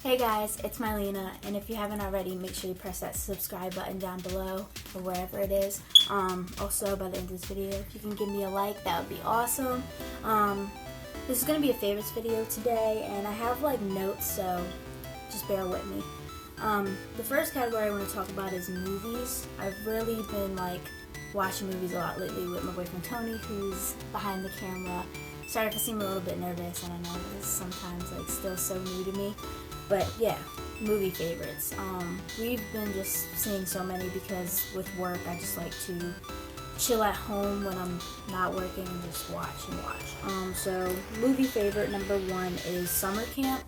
Hey guys, it's Mylena, and if you haven't already, make sure you press that subscribe button down below, or wherever it is. Also, by the end of this video, if you can give me a like, that would be awesome. This is going to be a favorites video today, and I have like notes, so just bear with me. The first category I want to talk about is movies. I've really been like watching movies a lot lately with my boyfriend Tony, who's behind the camera. Sorry if I seem a little bit nervous, I don't know, this is sometimes like still so new to me. But yeah, movie favorites. We've been just seeing so many because with work I just like to chill at home when I'm not working and just watch and watch. So movie favorite number one is Summer Camp.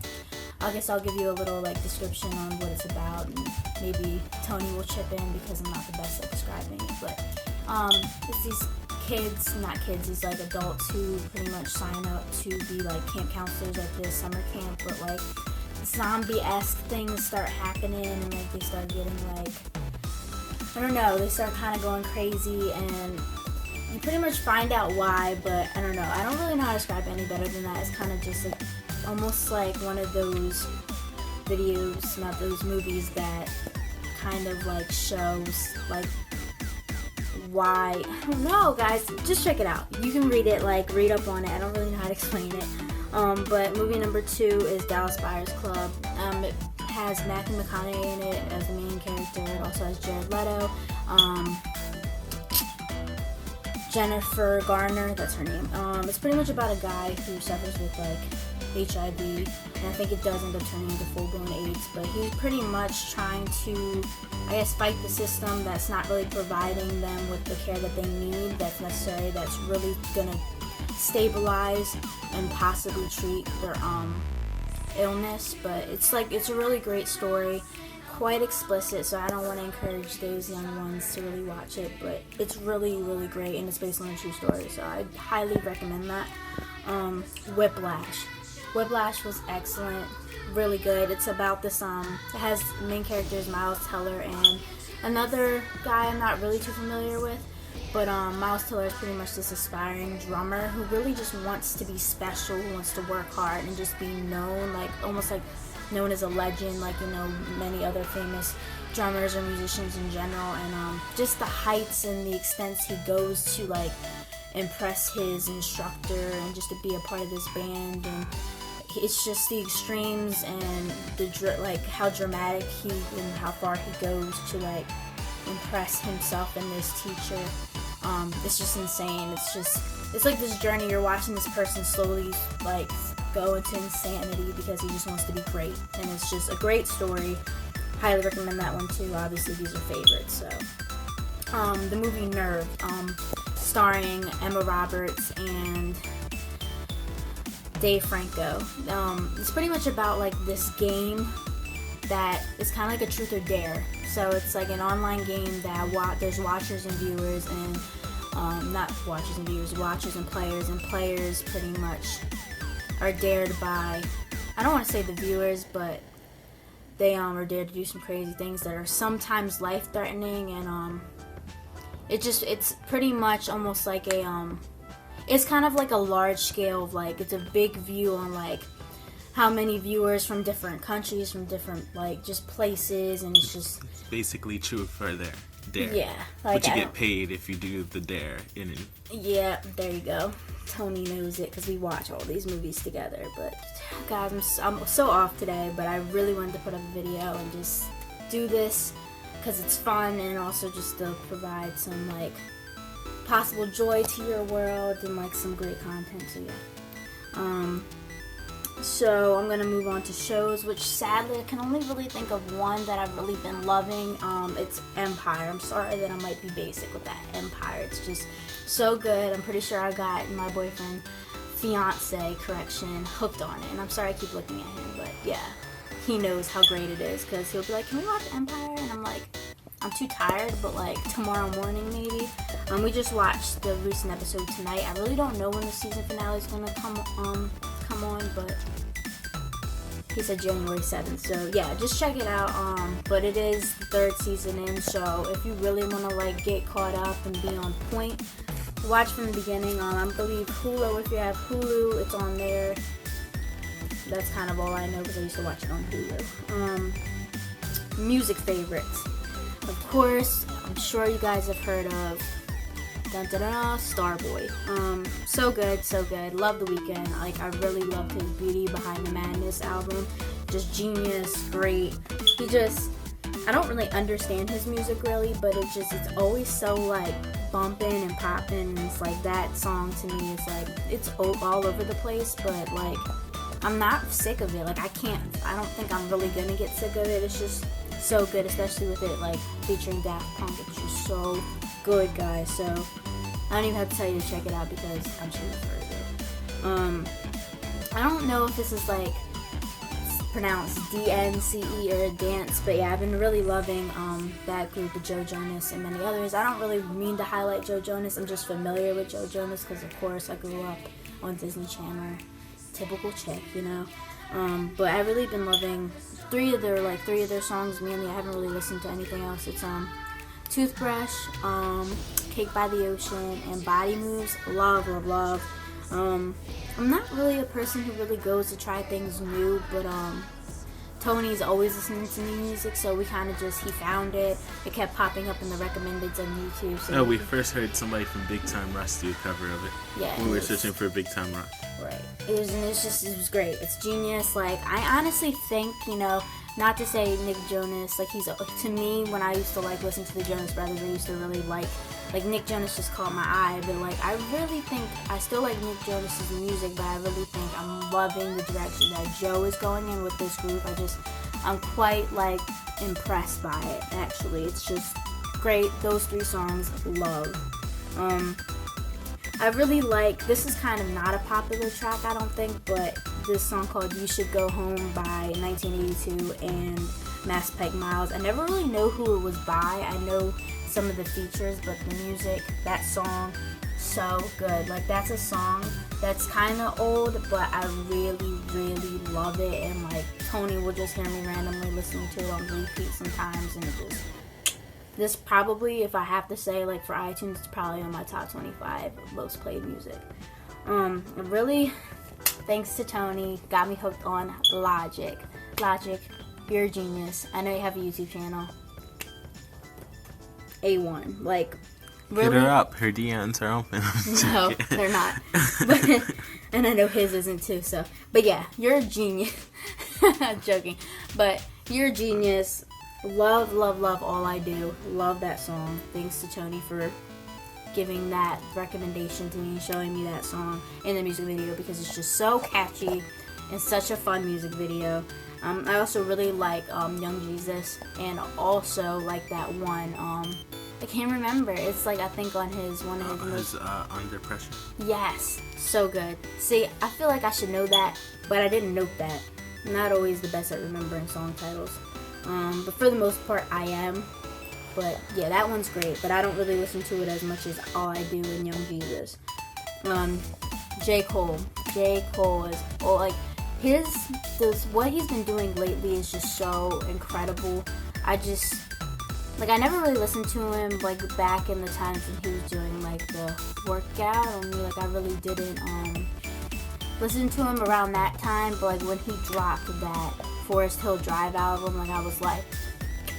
I guess I'll give you a little like description on what it's about, and maybe Tony will chip in because I'm not the best at describing it. But it's these these like adults who pretty much sign up to be like camp counselors at this summer camp, but like zombie-esque things start happening, and like they start getting like, I don't know, they start kind of going crazy, and you pretty much find out why, but I don't know. I don't really know how to describe it any better than that. It's kind of just like almost like one of those videos, not those movies that kind of like shows like why, I don't know guys, just check it out. You can read it, like read up on it. I don't really know how to explain it. But movie number two is Dallas Buyers Club. It has Matthew McConaughey in it as the main character. It also has Jared Leto, Jennifer Garner, that's her name. It's pretty much about a guy who suffers with like HIV, and I think it does end up turning into full-blown AIDS, but he's pretty much trying to, I guess, fight the system that's not really providing them with the care that they need, that's necessary, that's really gonna stabilize and possibly treat their illness. But it's a really great story, quite explicit, so I don't want to encourage those young ones to really watch it, but it's really great, and it's based on a true story, so I highly recommend that. Whiplash was excellent, really good. It's about this it has main characters Miles Teller and another guy I'm not really too familiar with. But Miles Teller is pretty much this aspiring drummer who really just wants to be special, who wants to work hard and just be known, like almost like known as a legend, like, you know, many other famous drummers or musicians in general. And just the heights and the extents he goes to like impress his instructor and just to be a part of this band, and it's just the extremes and the like how dramatic he and how far he goes to like impress himself and this teacher. It's just insane. It's like this journey. You're watching this person slowly like go into insanity because he just wants to be great, and it's just a great story. Highly recommend that one too. Obviously these are favorites. So the movie Nerve, starring Emma Roberts and Dave Franco. It's pretty much about like this game that is kind of like a truth or dare. So it's like an online game that there's watchers and viewers, and not watchers and viewers, watchers and players pretty much are dared by, I don't want to say the viewers, but they are dared to do some crazy things that are sometimes life-threatening, and it's pretty much almost like a it's kind of like a large scale of like, it's a big view on like how many viewers from different countries, from different like just places, and it's basically true for their dare. Yeah, like, but you get paid if you do the dare in it. Yeah, there you go. Tony knows it because we watch all these movies together. But guys, I'm so off today, but I really wanted to put up a video and just do this because it's fun, and also just to provide some like possible joy to your world and like some great content. So yeah. So I'm gonna move on to shows, which sadly I can only really think of one that I've really been loving. It's Empire. I'm sorry that I might be basic with that. Empire. It's just so good. I'm pretty sure I got my fiance, hooked on it. And I'm sorry I keep looking at him, but yeah, he knows how great it is because he'll be like, "Can we watch Empire?" And I'm like, I'm too tired, but like tomorrow morning maybe. We just watched the recent episode tonight. I really don't know when the season finale is gonna come on, but he said January 7th. So yeah, just check it out. But it is the third season in, so if you really want to like get caught up and be on point, watch from the beginning. I believe Hulu, if you have Hulu, it's on there. That's kind of all I know because I used to watch it on Hulu. Music favorites. Of course, I'm sure you guys have heard of Starboy. So good, so good. Love The Weeknd. Like, I really loved his Beauty Behind the Madness album. Just genius, great. I don't really understand his music really, but it's always so like bumping and popping, and it's like that song to me is like, it's all over the place, but like, I'm not sick of it. Like, I don't think I'm really gonna get sick of it. It's just so good, especially with it like featuring Daft Punk. It's just so good, guys. So I don't even have to tell you to check it out because I'm sure you've heard of it. I don't know if this is like pronounced DNCE or Dance, but yeah, I've been really loving that group of Joe Jonas and many others. I don't really mean to highlight Joe Jonas. I'm just familiar with Joe Jonas because of course I grew up on Disney Channel. Typical chick, you know. But I've really been loving three of their songs mainly. I haven't really listened to anything else. It's Toothbrush, Cake by the Ocean, and Body Moves. Love, love, love. I'm not really a person who really goes to try things new, but Tony's always listening to new music, so we kind of he found it. It kept popping up in the recommendeds on YouTube. So we first heard somebody from Big Time Rush do a cover of it. Yeah. When we were searching for Big Time Rush. Right. It was great. It's genius. Like, I honestly think, you know, not to say Nick Jonas, like, he's, to me, when I used to like listen to the Jonas Brothers, I used to really like Nick Jonas just caught my eye, but like, I really think, I still like Nick Jonas's music, but I really think I'm loving the direction that Joe is going in with this group. I'm quite like impressed by it, actually. It's just great. Those three songs, love. I really like, this is kind of not a popular track, I don't think, but this song called You Should Go Home by 1982 and Mass Pike Miles. I never really know who it was by. I know some of the features, but the music, that song, so good. Like, that's a song that's kind of old, but I really, really love it, and like, Tony will just hear me randomly listening to it on repeat sometimes, and this probably, if I have to say, like, for iTunes, it's probably on my top 25 most played music. Really, thanks to Tony, got me hooked on Logic. Logic, you're a genius. I know you have a YouTube channel. A1. Like, really. Hit her up. Her DMs are open. No, they're not. But, and I know his isn't too, so. But yeah, you're a genius. I'm joking. But you're a genius. Love, love, love All I Do. Love that song. Thanks to Tony for giving that recommendation to me, showing me that song in the music video, because it's just so catchy and such a fun music video. I also really like Young Jesus, and also like that one, I can't remember. It's like, I think on one of his Under Pressure. Yes, so good. See, I feel like I should know that, but I didn't note that. I'm not always the best at remembering song titles. But for the most part, I am. But yeah, that one's great, but I don't really listen to it as much as All I Do and Young Jesus. J. Cole. J. Cole is, like, what he's been doing lately is just so incredible. I never really listened to him, like, back in the times when he was doing, like, the workout, and, like, I really didn't, listen to him around that time, but, like, when he dropped that Forest Hill Drive album, like, I was like,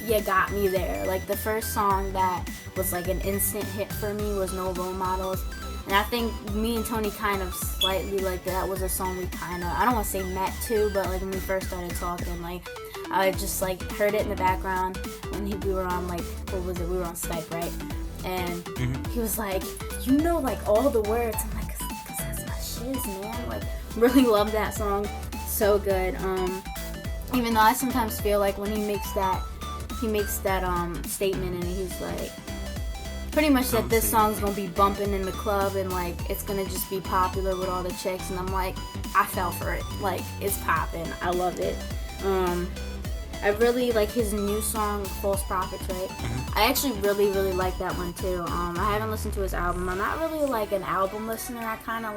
you got me there. Like, the first song that was, like, an instant hit for me was No Role Models, and I think me and Tony kind of slightly, like, that was a song we kind of, I don't want to say met to, but, like, when we first started talking, like, I just, like, heard it in the background when we were on, like, what was it, we were on Skype, right? And he was like, you know, like, all the words. I'm like, cause that's my shiz, man. Like, really love that song. So good. Even though I sometimes feel like when he makes that statement, and he's like, pretty much that this song's gonna be bumping in the club, and like, it's gonna just be popular with all the chicks, and I'm like, I fell for it. Like, it's popping. I love it. I really like his new song, False Prophets, right? I actually really, really like that one too. I haven't listened to his album. I'm not really like an album listener. I kind of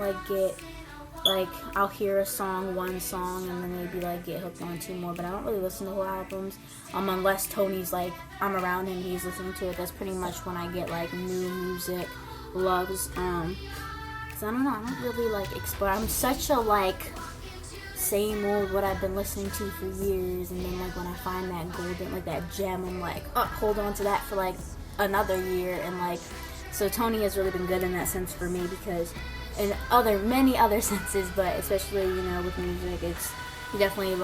like I'll hear one song, and then maybe like get hooked on two more, but I don't really listen to whole albums. Unless Tony's like, I'm around him, he's listening to it. That's pretty much when I get like new music loves. Cause I don't know, I don't really like explore. I'm such a like same old what I've been listening to for years, and then like when I find that golden, like that gem, I'm like, oh, hold on to that for like another year. And like, so Tony has really been good in that sense for me, because in many other senses, but especially, you know, with music, he definitely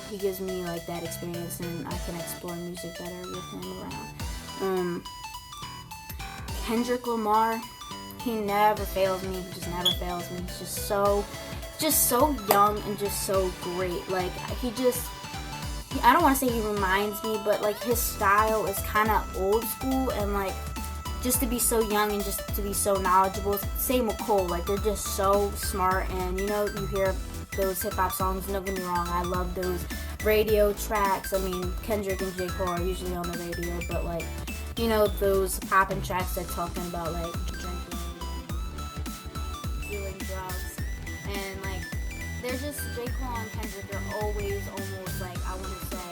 he gives me like that experience, and I can explore music better with him around. Kendrick Lamar, he never fails me. He just never fails me. He's just so young and just so great. Like, I don't want to say he reminds me, but like his style is kind of old school, and like just to be so young and just to be so knowledgeable. Same with Cole. Like, they're just so smart, and you know, you hear those hip hop songs. Don't get me wrong, I love those radio tracks. I mean, Kendrick and J. Cole are usually on the radio, but like, you know, those poppin' tracks they're talking about, like drinking, doing drugs, and like, they're just, J. Cole and Kendrick are always almost like, I want to say,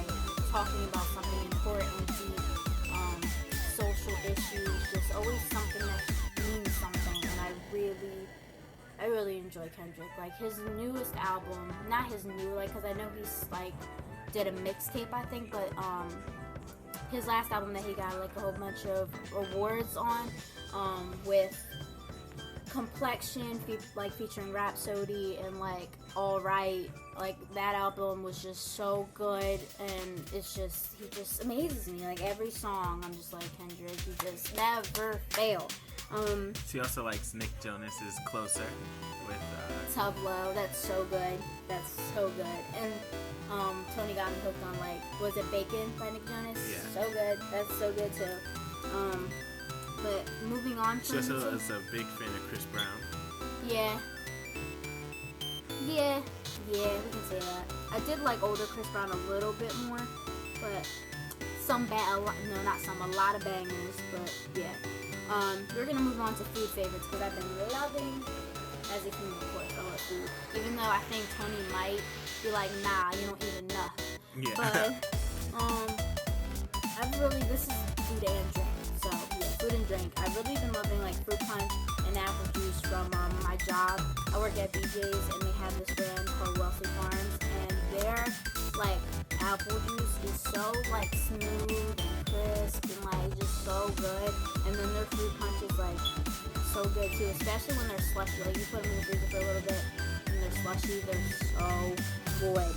talking about something important, deep, social issues, just always something that means something. And I really enjoy Kendrick. Like, his newest album, not his new, like, because I know he's like did a mixtape, I think, but his last album that he got like a whole bunch of awards on, with Complexion, like featuring Rhapsody, and like Alright, like that album was just so good, and he just amazes me. Like, every song, I'm just like, Kendrick, you just never fail. She also likes Nick Jonas's Closer with Tub Low. That's so good. And Tony got me hooked on, like, was it Bacon by Nick Jonas? Yeah. So good. That's so good too. But moving on she from also is a big fan of Chris Brown. Yeah, we can say that. I did like older Chris Brown a little bit more, but a lot of bangers, but yeah. We're gonna move on to food favorites, because I've been loving, as a human, of course, I love food. Even though I think Tony might be like, nah, you don't eat enough. Yeah. But, this is food and drink. So, yeah, food and drink. I've really been loving, like, fruit punch and apple juice from my job. I work at BJ's, and they have this brand called Wealthy Farms, and their, like, apple juice is so, like, smooth and crisp, and, like, just so good. And then their fruit punch is, like, so good, too, especially when they're slushy. Like, you put them in the freezer for a little bit, and they're slushy. They're so good.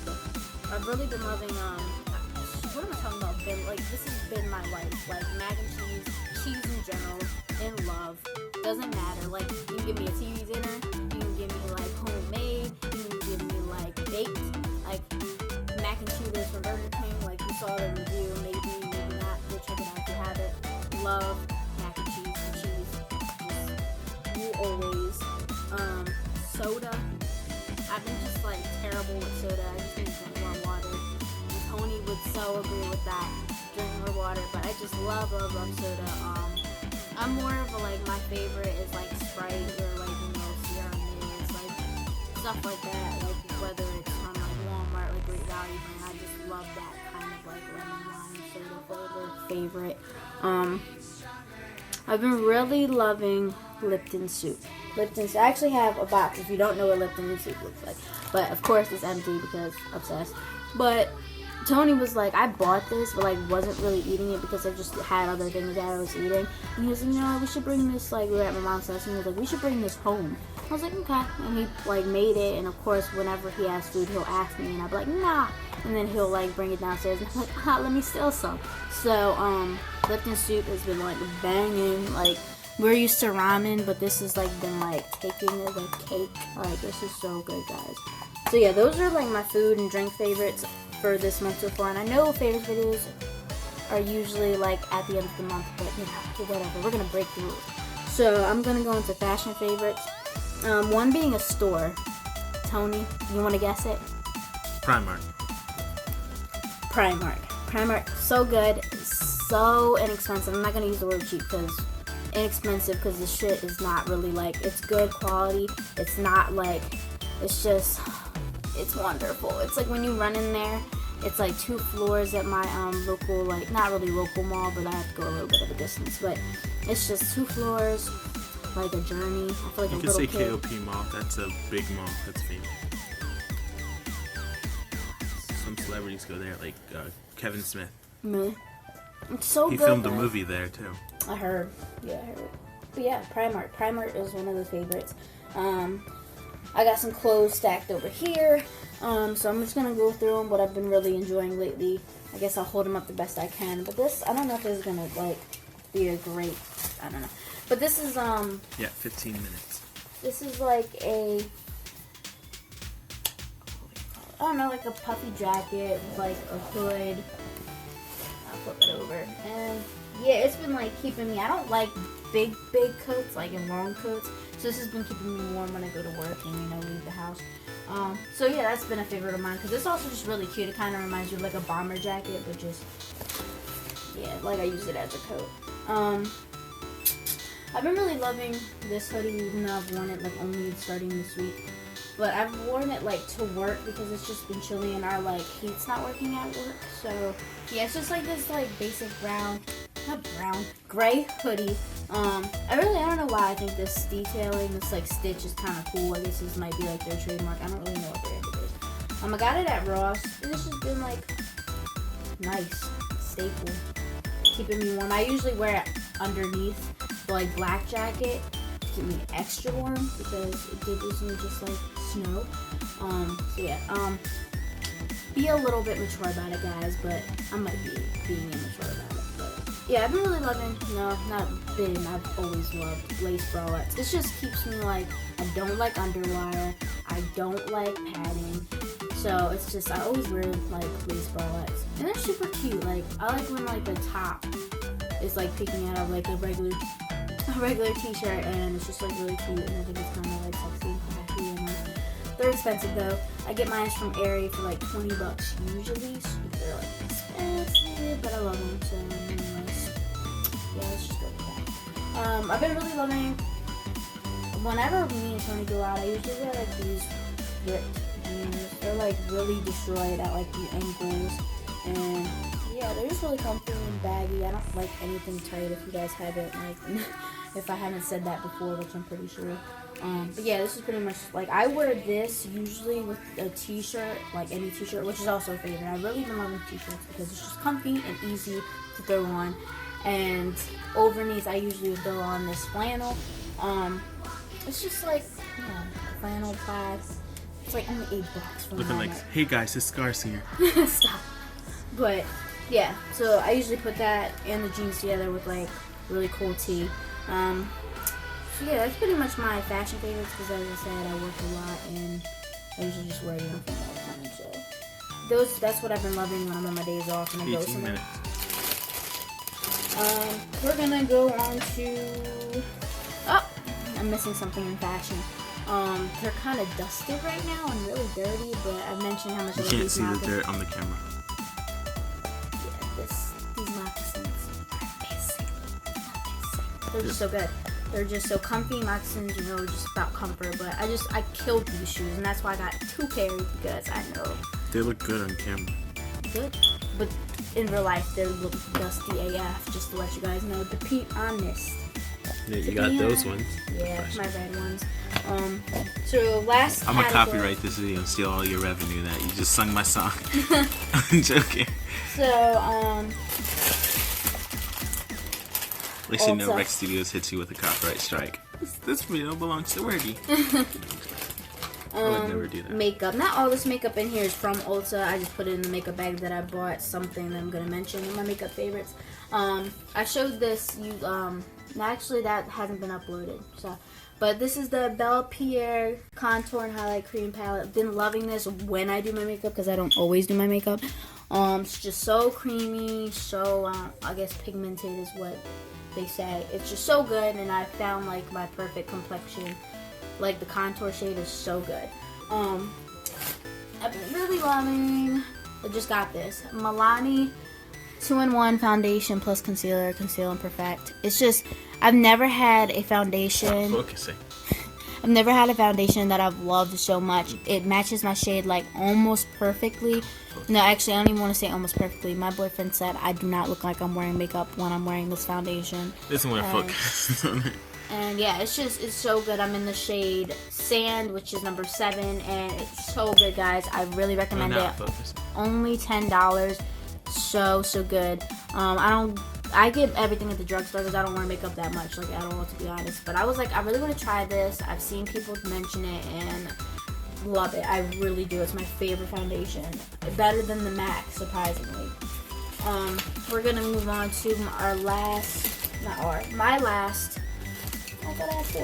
I've really been loving, what am I talking about? This has been my life. Like, mac and cheese in general, in love. Doesn't matter. Like, you can give me a TV dinner, you can give me, like, homemade, you can give me, like, baked, like, mac and cheese from Burger King. Like, you saw the review, maybe not. Go check it out if you have it. Love mac and cheese. You always. Soda. I've been just, like, terrible with soda. I just need to drink more water. Tony would so agree with that. Drink more water, but I just love soda. I'm more of a, like, my favorite is like Sprite or, like, you know, Sierra Mist, like stuff like that. Like, whether it's from like Walmart, like Great Value, and I just love that kind of like lemon lime soda flavor. Favorite. I've been really loving Lipton soup. I actually have a box if you don't know what Lipton soup looks like. But of course it's empty because obsessed. But Tony was like, I bought this, but like wasn't really eating it because I just had other things that I was eating. And he was like, you know, we should bring this, like, we were at my mom's house, and he was like, we should bring this home. I was like, okay. And he, like, made it, and of course, whenever he has food, he'll ask me, and I'll be like, nah. And then he'll, like, bring it downstairs, and I'm like, let me steal some. So, Lipton soup has been, like, banging. Like, we're used to ramen, but this has, like, been, like, taking it like cake. Like, this is so good, guys. So, yeah, those are, like, my food and drink favorites for this month so far. And I know favorite videos are usually, like, at the end of the month, but, you know, whatever. We're going to break the rules. So, I'm going to go into fashion favorites. One being a store. Tony, you want to guess it? Primark. Primark, so good, so inexpensive. I'm not going to use the word cheap because inexpensive, because the shit is not really, like, it's good quality. It's not, like, it's just, it's wonderful. It's like when you run in there, it's like 2 floors at my local, like, not really local mall, but I have to go a little bit of a distance. But it's just 2 floors, like a journey. I feel like you a can little say kid. KOP Mall. That's a big mall. That's famous. celebrities go there, like Kevin Smith. Me. It's so He good. filmed a though. movie there too. I heard. Yeah, I heard. But yeah, Primark. Primark is one of the favorites. I got some clothes stacked over here. So I'm just gonna go through them. What I've been really enjoying lately. I guess I'll hold them up the best I can. But this, I don't know if this is gonna like be a great. I don't know. But this is Yeah, 15 minutes. This is like a. I don't know, like a puffy jacket with like a hood. I'll flip it over. And yeah, it's been like keeping me. I don't like big coats, like in long coats. So this has been keeping me warm when I go to work and leave the house. So yeah, that's been a favorite of mine because it's also just really cute. It kind of reminds you of like a bomber jacket, but just like I use it as a coat. I've been really loving this hoodie, even though I've worn it like only starting this week. But I've worn it like to work because it's just been chilly and our like heat's not working at work. So yeah, it's just like this like basic gray hoodie. I don't know why I think this detailing, this like stitch is kind of cool. I guess this might be like their trademark. I don't really know what brand it is. I got it at Ross. And this has been like nice, staple, keeping me warm. I usually wear it underneath the like black jacket to keep me extra warm because it did recently just like snow. So yeah, be a little bit mature about it, guys, but I might be being immature about it. But yeah, I've been really loving, I've always loved lace bralettes. This just keeps me like, I don't like underwire, I don't like padding, so it's just, I always wear like lace bralettes. And they're super cute. Like, I like when like the top is like peeking out of like a regular t-shirt, and it's just like really cute, and I think it's kind of like sexy and flashy. And they're expensive though. I get mine from Aerie for like $20 usually, so they're like expensive, but I love them. So anyways, yeah, let's just go with that. I've been really loving. Whenever me and Tony go out, I usually wear like these ripped jeans. They're like really destroyed at like the ankles, and yeah, they're just really comfy and baggy. I don't like anything tight. If you guys haven't, like, if I haven't said that before, which I'm pretty sure. But yeah, this is pretty much like, I wear this usually with a t-shirt, like any t-shirt, which is also a favorite. I've really been loving t-shirts because it's just comfy and easy to throw on. And overneath, I usually throw on this flannel. It's just like, flannel plaid. It's like only $8 from Looking like, hey guys, it's Scars here. Stop. But yeah, so I usually put that and the jeans together with like really cool tee. So yeah, that's pretty much my fashion favorites because, as I said, I work a lot and I usually just wear uniform all the time. So that's what I've been loving when I'm on my days off and I go 18 somewhere. minutes. We're gonna go on to. Oh, I'm missing something in fashion. They're kind of dusted right now and really dirty, but I mentioned how much I You love can't these see the moccasins. dirt on the camera. Yeah, these moccasins are amazing. They're just so good. They're just so comfy. Moccasins are really just about comfort, but I killed these shoes, and that's why I got 2 pairs because I know They look good on camera. good, but in real life they look dusty AF. Just to let you guys know, to be honest. Yeah, you got those ones. Yeah, my red ones. So last I'm gonna category- copyright this video and steal all your revenue that you just sung my song. I'm joking. So At least you know Ulta. Rex Studios hits you with a copyright strike. This video belongs to Wordy. I would never do that. makeup. Not all this makeup in here is from Ulta. I just put it in the makeup bag that I bought. Something that I'm gonna mention in my makeup favorites. I showed this. Actually, that hasn't been uploaded. So, but this is the Belle Pierre Contour and Highlight Cream Palette. Been loving this when I do my makeup because I don't always do my makeup. It's just so creamy, so I guess pigmented is what they say. It's just so good, and I found like my perfect complexion. Like the contour shade is so good. I've been really loving. I just got this Milani 2-in-1 foundation plus concealer, conceal and perfect. It's just, I've never had a foundation. Focusing. I've never had a foundation that I've loved so much. It matches my shade like almost perfectly. No, actually, I don't even want to say almost perfectly. My boyfriend said I do not look like I'm wearing makeup when I'm wearing this foundation. This one focus on it. And yeah, it's so good. I'm in the shade Sand, which is number 7, and it's so good, guys. I really recommend it. Only $10. So good. I get everything at the drugstore because I don't want to make up that much, like, at all, to be honest. But I was like, I really want to try this. I've seen people mention it and love it. I really do. It's my favorite foundation. Better than the MAC, surprisingly. We're gonna move on to my last. I thought I had 4.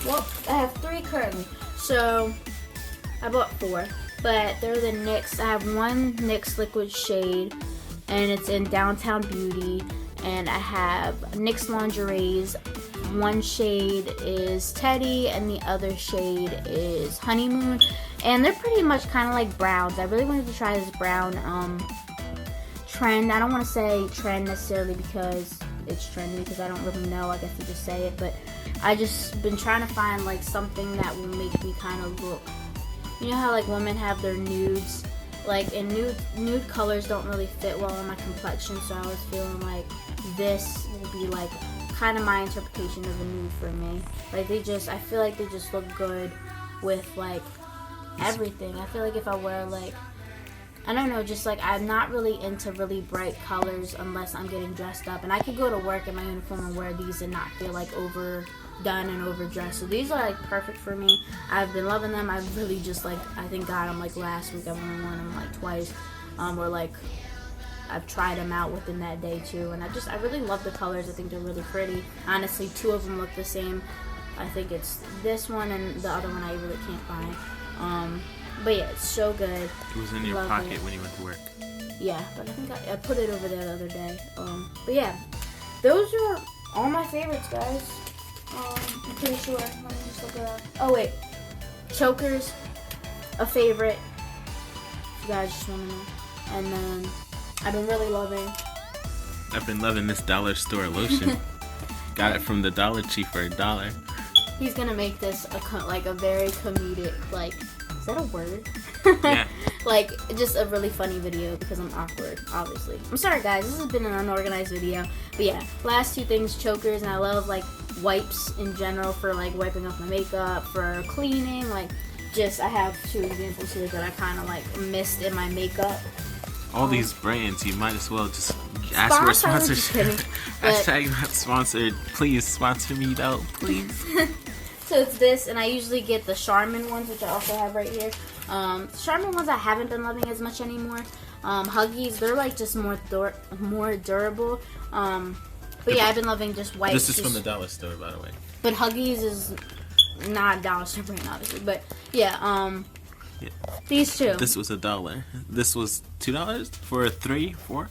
Well, I have 3 currently. So I bought 4, but they're the NYX. I have one NYX liquid shade, and it's in Downtown Beauty. And I have NYX lingeries. One shade is Teddy, and the other shade is Honeymoon. And they're pretty much kind of like browns. I really wanted to try this brown trend. I don't want to say trend necessarily because it's trendy, because I don't really know. I guess you just say it, but I just been trying to find like something that will make me kind of look. You know how like women have their nudes, like, and nude colors don't really fit well on my complexion. So I was feeling like this will be like kind of my interpretation of a nude for me. Like I feel like they just look good with like everything. I feel like if I wear like, I don't know, just like I'm not really into really bright colors unless I'm getting dressed up. And I could go to work in my uniform and wear these and not feel like overdone and overdressed. So these are like perfect for me. I've been loving them. I've really just like, I thank God I'm like last week I've only worn them like twice. Or like I've tried them out within that day too. And I really love the colors. I think they're really pretty. Honestly, 2 of them look the same. I think it's this one and the other one I really can't find. But yeah, it's so good. It was in your pocket when you went to work. Yeah, but I think I put it over there the other day. But yeah, those are all my favorites, guys. I'm pretty sure. Let me just look it up. Oh wait, Chokers, a favorite. If you guys just want to know. And then I've been really loving this dollar store lotion. Got it from the Dollar Tree for $1. He's gonna make this a very comedic, like, is that a word? Yeah. Like, just a really funny video because I'm awkward, obviously. I'm sorry, guys. This has been an unorganized video. But yeah, last 2 things, Chokers, and I love, like, wipes in general for, like, wiping off my makeup, for cleaning. Like, I have 2 examples here that I kind of, like, missed in my makeup. All these brands, you might as well just ask for a sponsorship. Hashtag not sponsored. Please sponsor me, though. Please. So it's this, and I usually get the Charmin ones, which I also have right here. Charmin ones I haven't been loving as much anymore. Huggies, they're like just more durable. But yeah, I've been loving just wipes. This is from the dollar store, by the way. But Huggies is not a dollar store brand, obviously. But yeah, these 2. This was $1. This was $2 for 3, 4.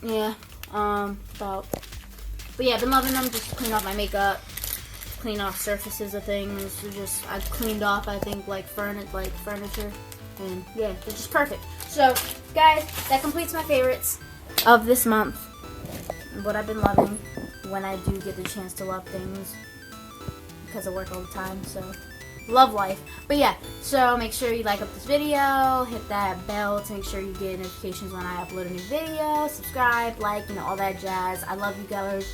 Yeah, about. But yeah, I've been loving them just to clean off my makeup. Clean off surfaces of things. I've cleaned off, I think, like furniture, and yeah, they're just perfect. So, guys, that completes my favorites of this month. What I've been loving when I do get the chance to love things, because I work all the time. So, love life. But yeah, so make sure you like up this video, hit that bell to make sure you get notifications when I upload a new video. Subscribe, like, all that jazz. I love you guys.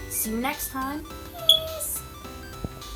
See you next time.